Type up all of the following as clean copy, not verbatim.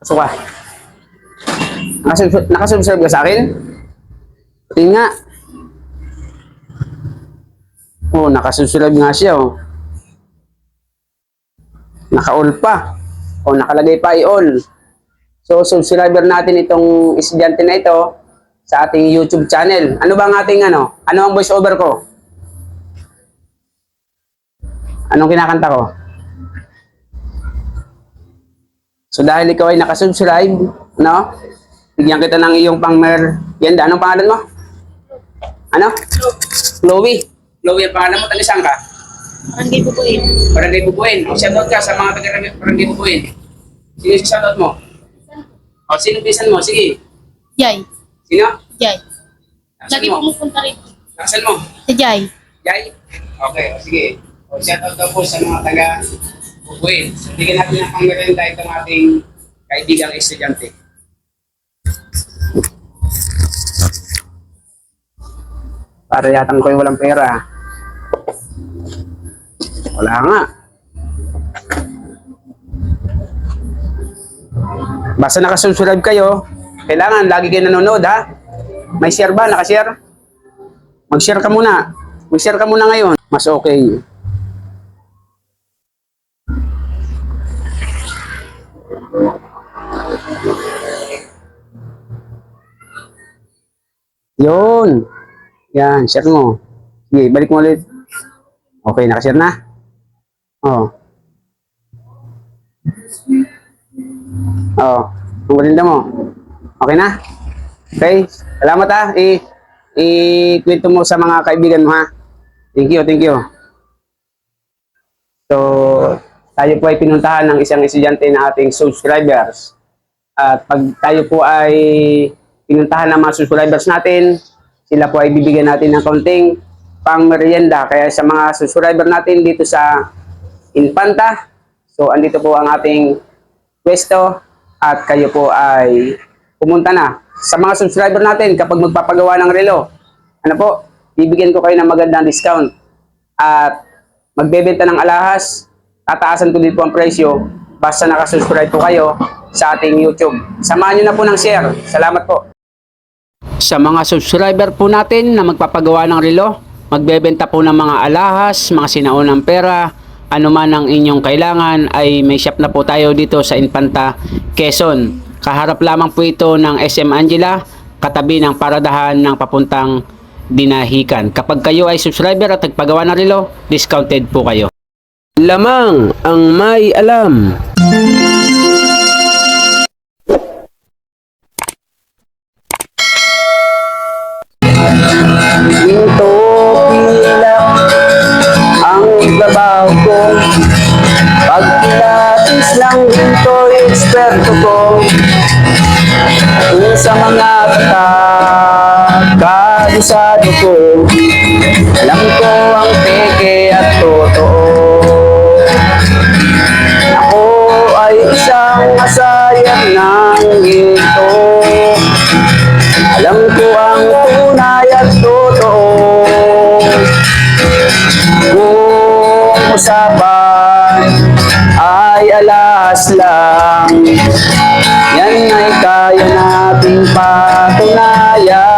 So ka. Nakasubscribe ka sa akin? Tingnan nga. Oh, nakasubscribe nga siya, oh. Naka-all pa. O, nakalagay pa i-all. So, subscriber natin itong estudyante na ito sa ating YouTube channel. Ano ba ang ating ano? Ano ang voice over ko? Anong kinakanta ko? So, dahil ikaw ay nakasubscribe, no? Bigyan kita ng iyong pang-merienda. Anong pangalan mo? Ano? Chloe. Chloe, ang pangalan mo, taga-saan ka? Barangay Bubuin. Barangay Bubuin. O, shoutout ka sa mga taga-Barangay Bubuin. Sino yung shoutout mo? O, sino pisan mo? Sige. Jai. Sino? Jai. Nasaan Lagi mo? pumupunta rin. Nasaan mo? Si Jai. Jai? Okay, o, sige. O, shoutout daw po sa mga taga-Bubuin. So, bigyan natin ng pang-merienda itong ating kaibigang estudyante. Para yatang ko'y walang pera. Wala nga. Basta nakasubscribe kayo, kailangan lagi kayo nanonood, ha? May share ba? Nakashare? Mag-share ka muna. Mag-share ka muna ngayon. Mas okay. Yun. Yan, share mo. Sige, balik mo ulit. Okay, nakashare na? Oo. Oo. Ang galinda mo. Okay na? Okay. Salamat, ha. I-kwento mo sa mga kaibigan mo, ha. Thank you, thank you. So, tayo po ay pinuntahan ng isang estudyante na ating subscribers. At pag tayo po ay pinuntahan ng mga subscribers natin, sila po ay bibigyan natin ng kaunting pang-merienda. Kaya sa mga subscriber natin dito sa Infanta, so andito po ang ating pwesto at kayo po ay pumunta na. Sa mga subscriber natin, kapag magpapagawa ng relo, ano po, bibigyan ko kayo ng magandang discount. At magbebenta ng alahas, tataasan ko din po ang presyo, basta nakasubscribe po kayo sa ating YouTube. Samahan nyo na po ng share. Salamat po. Sa mga subscriber po natin na magpapagawa ng relo, magbebenta po ng mga alahas, mga sinaunang pera, ano man ang inyong kailangan, ay may shop na po tayo dito sa Infanta, Quezon. Kaharap lamang po ito ng SM Angela, katabi ng paradahan ng papuntang Dinahican. Kapag kayo ay subscriber at nagpagawa ng relo, discounted po kayo. Lamang ang may alam. Ginto pilak ang trabaho ko, pag pilatis lang ginto eksperto ko. Kung sa mga kabisado ko, alam ko ang peke at totoo. Ako ay isang masayang ng ginto, alam ko ang tunay at totoo. Kung usapan ay alas lang, yan ay kaya nating patunayan.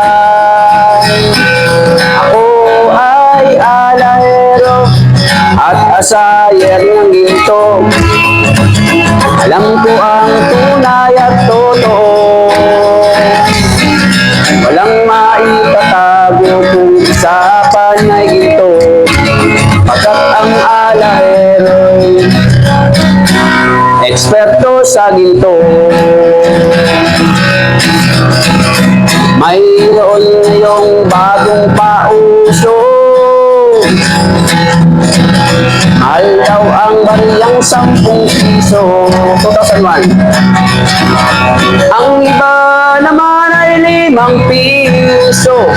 Ako ay alahero at asayer ng ginto, alam ko ang tunay at totoo. Walang maitatago kung usapan ay ginto, pagkat ang alahero'y eksperto sa ginto. Mayroon ngayong bagong pauso, mahal daw ang bariyang 10 piso. 2001. Ang iba naman ay 5 piso,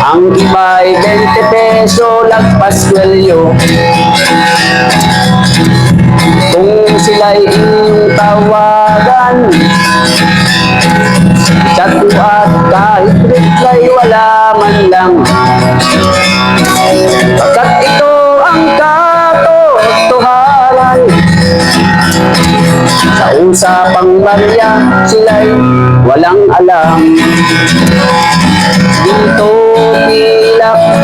ang iba ay 20 peso, lagpas kwelyo. Kung sila'y inyong tawagan, chat at kahit reply wala man lang, pagkat ito ang katotohanan. Sa Sa usapang barya, sila'y walang alam. Ginto pilak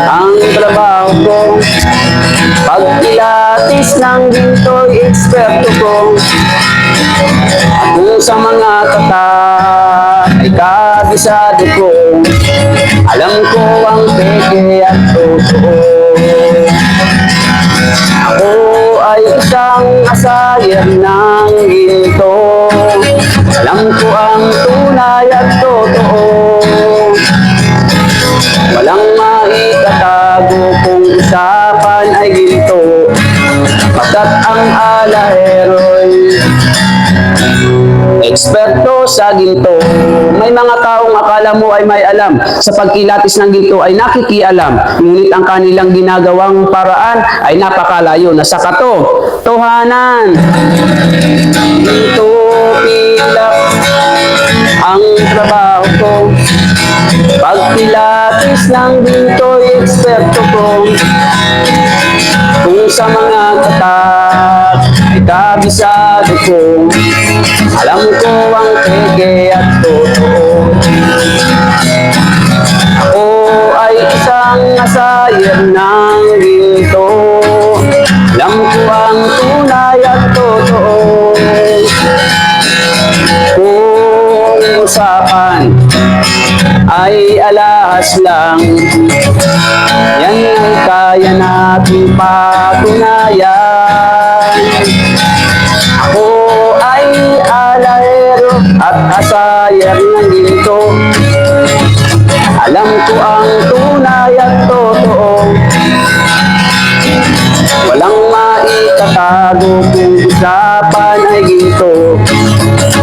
ang trabaho ko. Pagpilatis ng ginto'y eksperto ko. Kung sa mga tatak ay kabisado ko, alam ko ang peke at totoo. Ako ay isang asayer ng ginto, alam ko ang tunay at totoo. Walang maitatago kung usapan ay ginto, pagkat ang alahero'y eksperto sa ginto. May mga taong akala mo ay may alam sa pagkilatis ng ginto ay nakikialam, ngunit ang kanilang ginagawang paraan ay napakalayo na sa katotohanan. Ginto pilak ang trabaho ko. Pagpilatis ng ginto'y eksperto ko. Kung sa mga tatak ay kabisado ko, alam ko ang peke at totoo. Ako ay isang asayer ng ginto, alam ko ang tunay at totoo. Kung usapan ay alahas lang, yan ay kaya natin patunayan. Ako ay alahero at asayer ng ginto, alam ko ang tunay at totoo. Walang maitatago kung usapan ay ginto,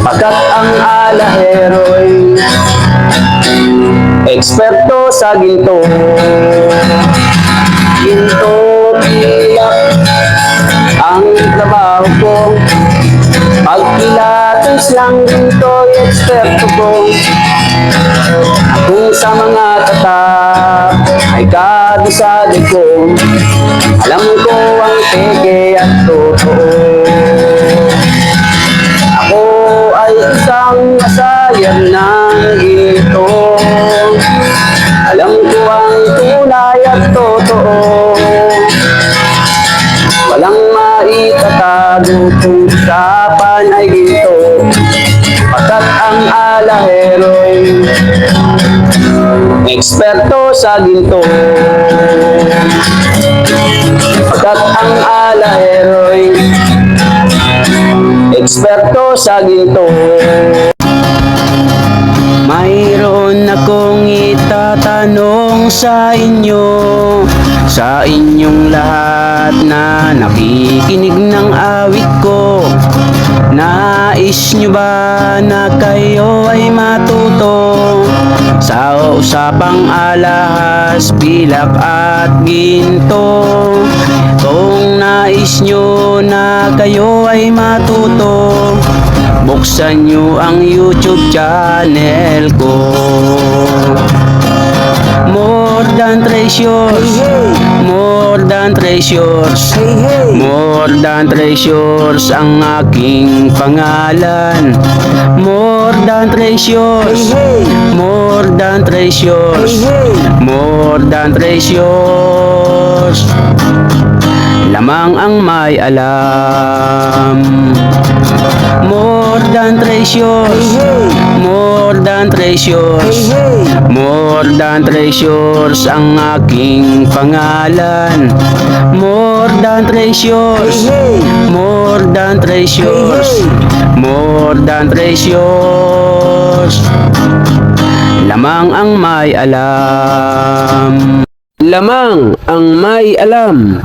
pagkat ang alahero'y eksperto sa ginto. Ginto pilak ang trabaho ko. Pagpilatis ng ginto'y eksperto ko. Kung sa mga tatak ay kabisado ko, alam ko ang peke at totoo. Ako ay isang asayer ng ginto, alam ko ang tunay at totoo. Walang maitatago kung usapan ay ginto, pagkat ang alahero'y eksperto sa ginto. Pagkat ang alahero'y eksperto sa ginto. Mayroon akong itatanong sa inyo, sa inyong lahat na nakikinig ng awit ko. Nais nyo ba na kayo ay matuto sa usapang alahas, pilak at ginto? Kung nais nyo na kayo ay matuto, buksan nyo ang YouTube channel ko. More than treasures, more than treasures, more than treasures ang aking pangalan. More than treasures, more than treasures, more than treasures. Lamang ang may alam. More than treasures, more than treasures, more than treasures ang aking pangalan. More than treasures, more than treasures, more than treasures. Lamang ang may alam. Lamang ang may alam.